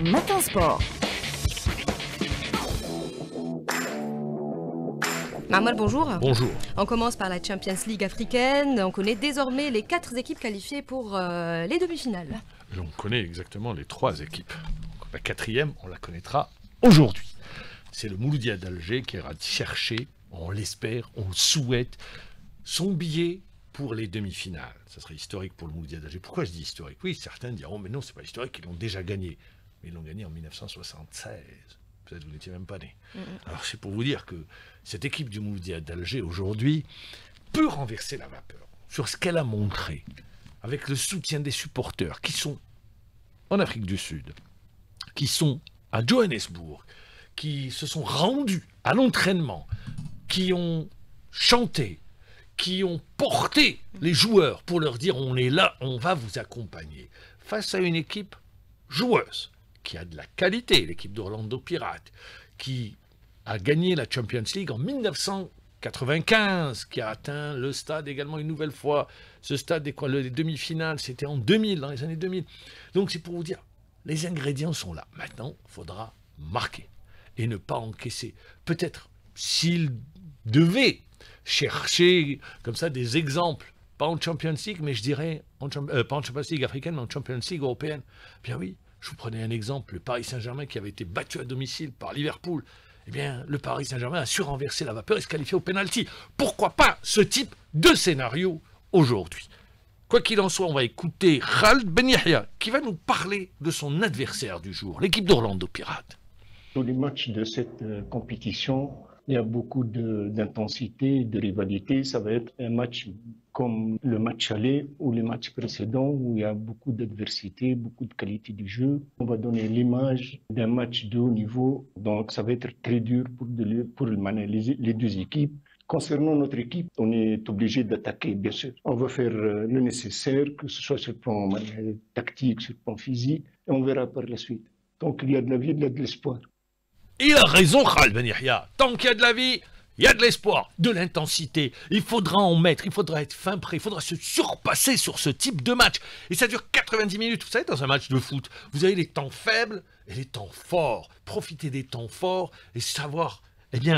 Matin Sport. Marmol, bonjour. Bonjour. On commence par la Champions League africaine. On connaît désormais les 4 équipes qualifiées pour les demi-finales. On connaît exactement les 3 équipes. La 4e, on la connaîtra aujourd'hui. C'est le Mouloudia d'Alger qui ira chercher, on l'espère, on le souhaite, son billet pour les demi-finales. Ça serait historique pour le Mouloudia d'Alger. Pourquoi je dis historique? Oui, certains diront, mais non, c'est pas historique, ils l'ont déjà gagné. Mais ils l'ont gagné en 1976. Peut-être que vous n'étiez même pas né. Alors c'est pour vous dire que cette équipe du Mouloudia d'Alger aujourd'hui peut renverser la vapeur sur ce qu'elle a montré avec le soutien des supporters qui sont en Afrique du Sud, qui sont à Johannesburg, qui se sont rendus à l'entraînement, qui ont chanté, qui ont porté les joueurs pour leur dire on est là, on va vous accompagner. Face à une équipe joueuse, qui a de la qualité, l'équipe d'Orlando Pirates, qui a gagné la Champions League en 1995, qui a atteint le stade également une nouvelle fois. Ce stade, les demi-finales, c'était en 2000, dans les années 2000. Donc c'est pour vous dire, les ingrédients sont là. Maintenant, il faudra marquer et ne pas encaisser. Peut-être, s'il devait chercher comme ça des exemples, pas en Champions League, mais je dirais, pas en Champions League africaine, mais en Champions League européenne, bien oui, je vous prenais un exemple, le Paris Saint-Germain qui avait été battu à domicile par Liverpool. Eh bien, le Paris Saint-Germain a su renverser la vapeur et se qualifier au pénalty. Pourquoi pas ce type de scénario aujourd'hui? Quoi qu'il en soit, on va écouter Khaled Ben Yahya qui va nous parler de son adversaire du jour, l'équipe d'Orlando Pirates. Dans les matchs de cette compétition, il y a beaucoup d'intensité, de rivalité. Ça va être un match comme le match aller ou les matchs précédents où il y a beaucoup d'adversité, beaucoup de qualité du jeu. On va donner l'image d'un match de haut niveau. Donc ça va être très dur pour les deux équipes. Concernant notre équipe, on est obligé d'attaquer, bien sûr. On va faire le nécessaire, que ce soit sur le plan tactique, sur le plan physique, et on verra par la suite. Donc il y a de la vie, il y a de l'espoir. Il a raison, Khaled Ben Yahya. Tant qu'il y a de la vie, il y a de l'espoir, de l'intensité. Il faudra en mettre, il faudra être fin prêt, il faudra se surpasser sur ce type de match. Et ça dure 90 minutes. Vous savez, dans un match de foot, vous avez les temps faibles et les temps forts. Profitez des temps forts et savoir,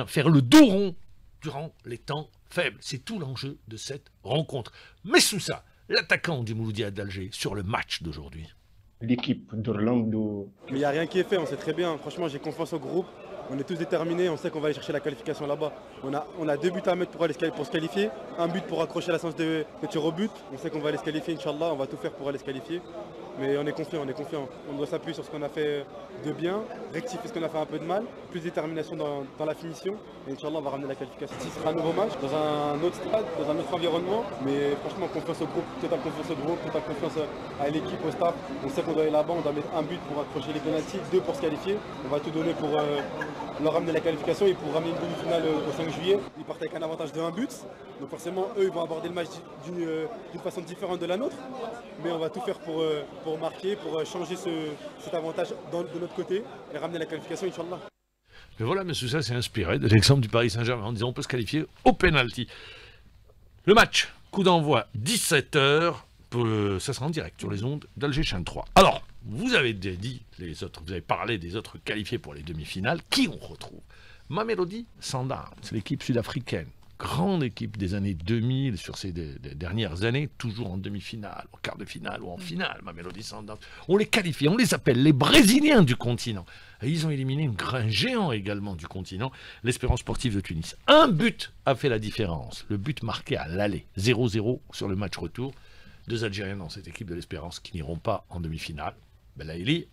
faire le dos rond durant les temps faibles. C'est tout l'enjeu de cette rencontre. Mais sous ça, l'attaquant du Mouloudia d'Alger sur le match d'aujourd'hui. L'équipe d'Orlando. Mais il n'y a rien qui est fait, on sait très bien. Franchement, j'ai confiance au groupe. On est tous déterminés, on sait qu'on va aller chercher la qualification là-bas. On a 2 buts à mettre pour se qualifier, un but pour accrocher la séance de tir au but. On sait qu'on va aller se qualifier, Inch'Allah, on va tout faire pour aller se qualifier. Mais on est confiant, on est confiant. On doit s'appuyer sur ce qu'on a fait de bien, rectifier ce qu'on a fait un peu de mal, plus de détermination dans la finition. Et Inch'Allah, on va ramener la qualification. Ce sera un nouveau match, dans un autre stade, dans un autre environnement. Mais franchement, confiance au groupe, totale confiance à l'équipe, au staff. On sait qu'on doit aller là-bas, on doit mettre un but pour accrocher les pénaltys, 2 pour se qualifier. On va tout donner pour leur ramener la qualification et pour ramener une demi-finale au 5 juillet. Ils partent avec un avantage de 1 but. Donc forcément, eux, ils vont aborder le match d'une façon différente de la nôtre. Mais on va tout faire pour marquer, pour changer cet avantage de notre côté et ramener la qualification, Inch'Allah. Mais voilà, M. Sousa s'est inspiré de l'exemple du Paris Saint-Germain en disant on peut se qualifier au penalty. Le match, coup d'envoi 17h, ça sera en direct sur les ondes d'Alger Chaîne 3. Alors, vous avez dit vous avez parlé des autres qualifiés pour les demi-finales. Qui on retrouve? Mamelodi Sundowns, c'est l'équipe sud-africaine. Grande équipe des années 2000 sur ces dernières années, toujours en demi-finale, en quart de finale ou en finale, Mamelodi Sundowns. On les qualifie, on les appelle les Brésiliens du continent. Et ils ont éliminé un géant également du continent, l'Espérance sportive de Tunis. Un but a fait la différence, le but marqué à l'aller, 0-0 sur le match retour. 2 Algériens dans cette équipe de l'Espérance qui n'iront pas en demi-finale, Belaïli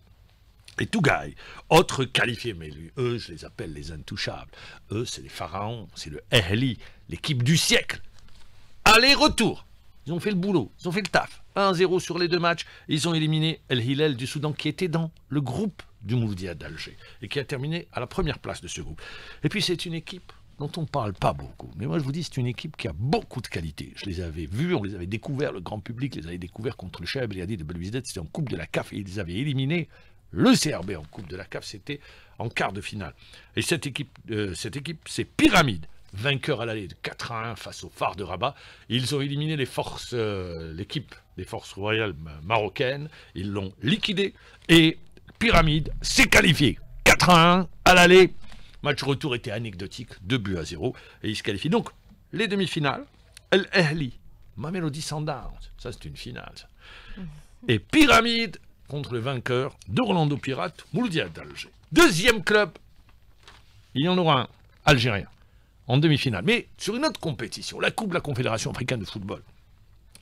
et Tougaï. Autres qualifiés, mais eux, je les appelle les intouchables. Eux, c'est les pharaons, c'est le Ahli, l'équipe du siècle. Aller-retour. Ils ont fait le boulot, ils ont fait le taf. 1-0 sur les 2 matchs. Ils ont éliminé El Hilal du Soudan qui était dans le groupe du Mouloudia d'Alger et qui a terminé à la première place de ce groupe. Et puis c'est une équipe dont on ne parle pas beaucoup. Mais moi, je vous dis, c'est une équipe qui a beaucoup de qualité. Je les avais vus, on les avait découverts, le grand public les avait découverts contre le Chaab Eliadi de Belouizdad, c'était en Coupe de la CAF, et ils avaient éliminé le CRB en Coupe de la CAF, c'était en quart de finale. Et cette équipe c'est Pyramide, vainqueur à l'aller de 4-1 face au Phare de Rabat. Ils ont éliminé l'équipe des forces royales marocaines, ils l'ont liquidé, et Pyramide s'est qualifié 4-1 à l'aller. Match retour était anecdotique, 2-0 et il se qualifie. Donc, les demi-finales, El Ahly, Mamelodi Sundowns, ça c'est une finale. Ça. Et Pyramide contre le vainqueur d'Orlando Pirates, Mouloudia d'Alger. Deuxième club, il y en aura un, algérien, en demi-finale. Mais sur une autre compétition, la Coupe de la Confédération africaine de football.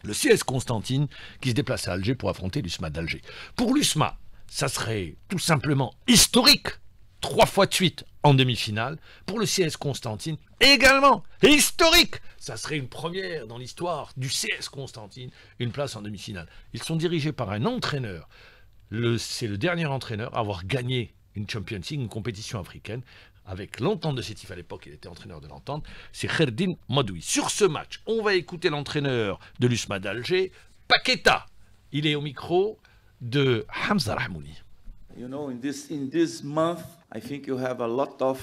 Le CS Constantine qui se déplace à Alger pour affronter l'USMA d'Alger. Pour l'USMA, ça serait tout simplement historique. 3 fois de suite en demi-finale. Pour le CS Constantine, également historique. Ça serait une première dans l'histoire du CS Constantine, une place en demi-finale. Ils sont dirigés par un entraîneur. C'est le dernier entraîneur à avoir gagné une Champions League, une compétition africaine, avec l'Entente de Sétif à l'époque, il était entraîneur de l'Entente, c'est Kherdine Madoui. Sur ce match, on va écouter l'entraîneur de l'USMA d'Alger, Paqueta. Il est au micro de Hamza Rahmouni.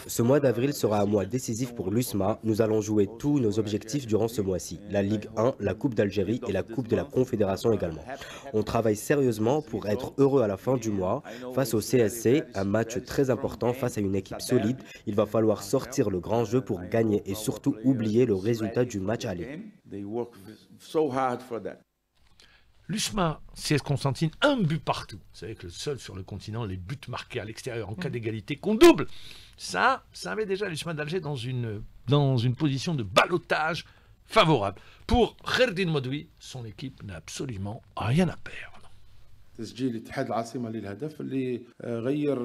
Ce mois d'avril sera un mois décisif pour l'USMA. Nous allons jouer tous nos objectifs durant ce mois-ci. La Ligue 1, la Coupe d'Algérie et la Coupe de la Confédération également. On travaille sérieusement pour être heureux à la fin du mois. Face au CSC, un match très important face à une équipe solide. Il va falloir sortir le grand jeu pour gagner et surtout oublier le résultat du match aller. L'USMA, CS Constantine, un but partout. Vous savez que le seul sur le continent, les buts marqués à l'extérieur en cas d'égalité, qu'on double. Ça met déjà l'USMA d'Alger dans une position de ballottage favorable. Pour Kherdine Madoui, son équipe n'a absolument rien à perdre. تسجيل اتحاد العاصمة للهدف اللي غير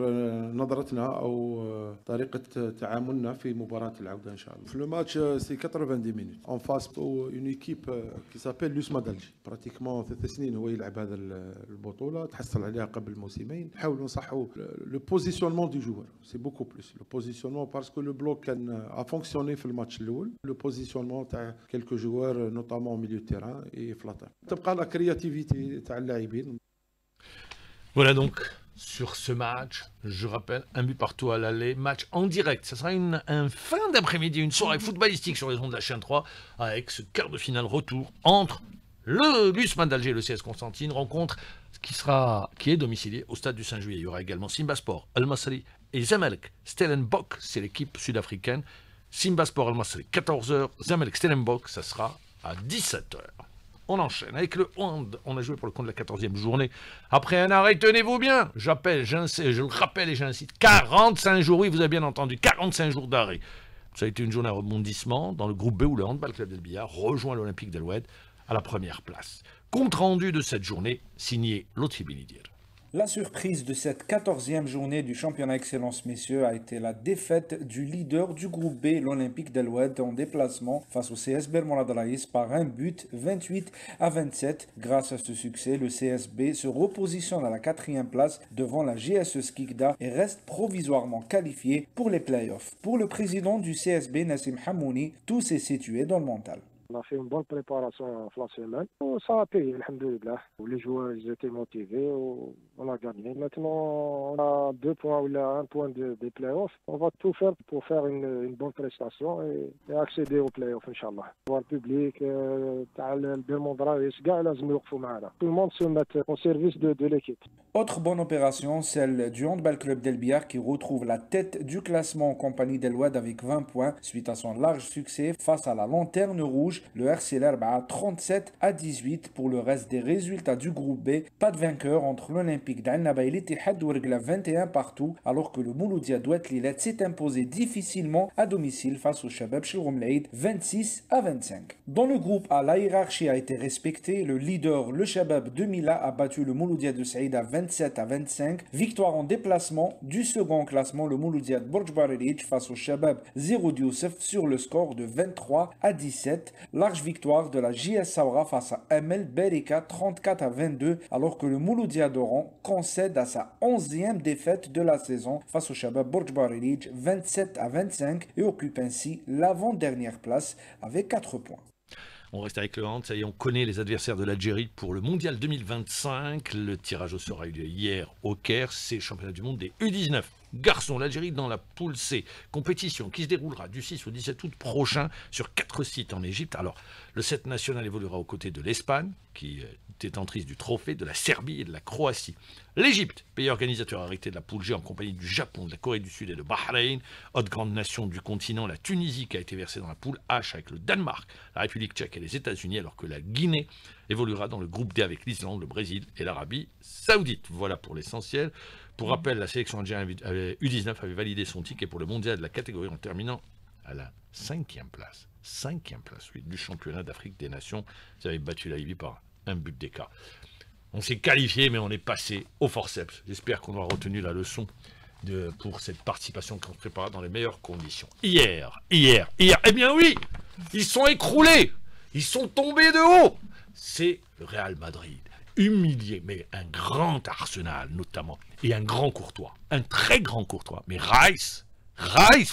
نظرتنا أو طريقة تعاملنا في مباراة العودة إن شاء الله. في الماتش سي 90 minutes. En face une équipe qui s'appelle l'USMA d'Alger. pratiquement 3 سنين هو يلعب هذا البطولة تحصل عليها قبل موسمين. نحاولوا نصحوا le positionnement du joueur. C'est beaucoup plus le positionnement parce que le bloc a fonctionné في الماتش الأول. Le positionnement تاع quelques joueurs notamment au milieu de terrain et flatteur. تبقى la créativité تاع اللاعبين. Voilà donc, sur ce match, je rappelle, un but partout à l'aller, match en direct. Ça sera un fin d'après-midi, une soirée footballistique sur les ondes de la chaîne 3, avec ce quart de finale retour entre l'USMA d'Alger et le CS Constantine, rencontre qui est domiciliée au stade du 5 juillet. Il y aura également Simba Sport, Al Masri et Zamalek. Stellenbosch, c'est l'équipe sud-africaine. Simba Sport, Al Masri, 14h. Zamalek, Stellenbosch, ça sera à 17h. On enchaîne avec le hand. On a joué pour le compte de la 14e journée. Après un arrêt, tenez-vous bien. Je le rappelle et j'incite. 45 jours, oui, vous avez bien entendu. 45 jours d'arrêt. Ça a été une journée à rebondissement dans le groupe B où le Handball Club d'El Biar rejoint l'Olympique d'El Oued à la première place. Compte rendu de cette journée, signé Lotfi Benidir. La surprise de cette 14e journée du championnat Excellence Messieurs a été la défaite du leader du groupe B, l'Olympique d'El Oued, en déplacement face au CSB Moradalaïs par un but 28-27. Grâce à ce succès, le CSB se repositionne à la 4e place devant la GSE Skikda et reste provisoirement qualifié pour les playoffs. Pour le président du CSB, Nassim Hamouni, tout s'est situé dans le mental. On a fait une bonne préparation la semaine. Ça a payé, alhamdoulilah. Les joueurs ils étaient motivés, on a gagné. Maintenant, on a 2 points ou 1 point des playoffs. On va tout faire pour faire une bonne prestation et accéder aux playoffs, Inch'Allah. Voir le public, tout le monde se met au service de l'équipe. Autre bonne opération, celle du Handball Club d'El Biar qui retrouve la tête du classement en compagnie d'El Oued avec 20 points suite à son large succès face à la Lanterne Rouge. Le RC L'Herbe a 37-18 pour le reste des résultats du groupe B. Pas de vainqueur entre l'Olympique d'Annaba et l'Ittihad Ouergla 21 partout, alors que le Mouloudia Douat-Lilet s'est imposé difficilement à domicile face au Shabab Chilroumlaïd 26-25. Dans le groupe A, la hiérarchie a été respectée. Le leader, le Shabab de Mila, a battu le Mouloudia de Saïd à 27-25. Victoire en déplacement du second classement, le Mouloudia de Borj Barelij face au Shabab 0 Youssef sur le score de 23-17. Large victoire de la JS Saoura face à ML Berika 34-22, alors que le Mouloudia d'Oran concède à sa 11e défaite de la saison face au Shabab Borj Barelij 27-25 et occupe ainsi l'avant-dernière place avec 4 points. On reste avec le hand, ça y est, on connaît les adversaires de l'Algérie pour le Mondial 2025. Le tirage au sort a eu lieu hier au Caire, c'est le championnat du monde des U19. garçons. L'Algérie dans la poule C. Compétition qui se déroulera du 6 au 17 août prochain sur 4 sites en Égypte. Alors, le 7 national évoluera aux côtés de l'Espagne, qui est détentrice du trophée, de la Serbie et de la Croatie. L'Égypte, pays organisateur arrêté de la poule G en compagnie du Japon, de la Corée du Sud et de Bahreïn. Autre grande nation du continent, la Tunisie qui a été versée dans la poule H avec le Danemark, la République tchèque et les États-Unis, alors que la Guinée évoluera dans le groupe D avec l'Islande, le Brésil et l'Arabie saoudite. Voilà pour l'essentiel. Pour rappel, la sélection algérienne U19 avait validé son ticket pour le mondial de la catégorie en terminant à la 5e place. 5e place, oui, du championnat d'Afrique des Nations. Ils avaient battu la Libye par un but d'écart. On s'est qualifié, mais on est passé au forceps. J'espère qu'on aura retenu la leçon pour cette participation qu'on se prépare dans les meilleures conditions. Hier, eh bien oui, ils sont écroulés, ils sont tombés de haut. C'est le Real Madrid, humilié, mais un grand Arsenal notamment, et un grand Courtois, un très grand Courtois. Mais Rice,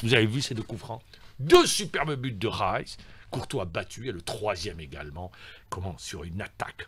vous avez vu ces 2 coups francs, 2 superbes buts de Rice, Courtois battu, et le 3e également, comment, sur une attaque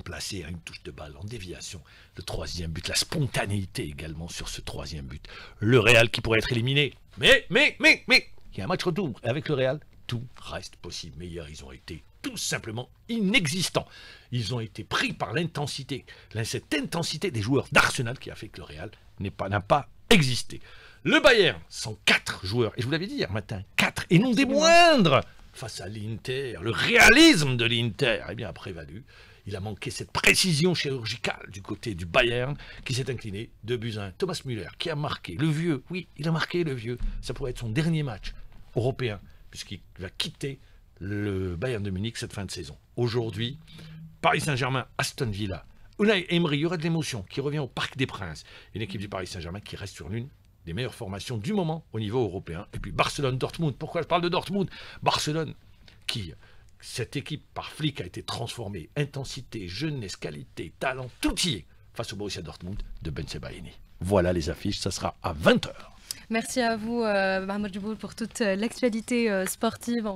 placé à une touche de balle en déviation. Le 3e but, la spontanéité également sur ce 3e but. Le Real qui pourrait être éliminé. Mais, il y a un match retour. Et avec le Real, tout reste possible. Mais hier, ils ont été tout simplement inexistants. Ils ont été pris par l'intensité. Cette intensité des joueurs d'Arsenal qui a fait que le Real n'a pas existé. Le Bayern, 104 joueurs. Et je vous l'avais dit hier matin, 4 et non des moindres. Face à l'Inter, le réalisme de l'Inter, eh bien, a prévalu. Il a manqué cette précision chirurgicale du côté du Bayern qui s'est incliné 2-1. Thomas Müller qui a marqué, le vieux, oui, il a marqué le vieux. Ça pourrait être son dernier match européen puisqu'il va quitter le Bayern de Munich cette fin de saison. Aujourd'hui, Paris Saint-Germain, Aston Villa, Unai Emery, il y aura de l'émotion qui revient au Parc des Princes. Une équipe du Paris Saint-Germain qui reste sur l'une des meilleures formations du moment au niveau européen. Et puis Barcelone-Dortmund. Pourquoi je parle de Dortmund? Barcelone qui... Cette équipe par Flick a été transformée. Intensité, jeunesse, qualité, talent, tout y est face au Borussia Dortmund de Ben Sebaini. Voilà les affiches, ça sera à 20h. Merci à vous, Mahmoud Jboul, pour toute l'actualité sportive.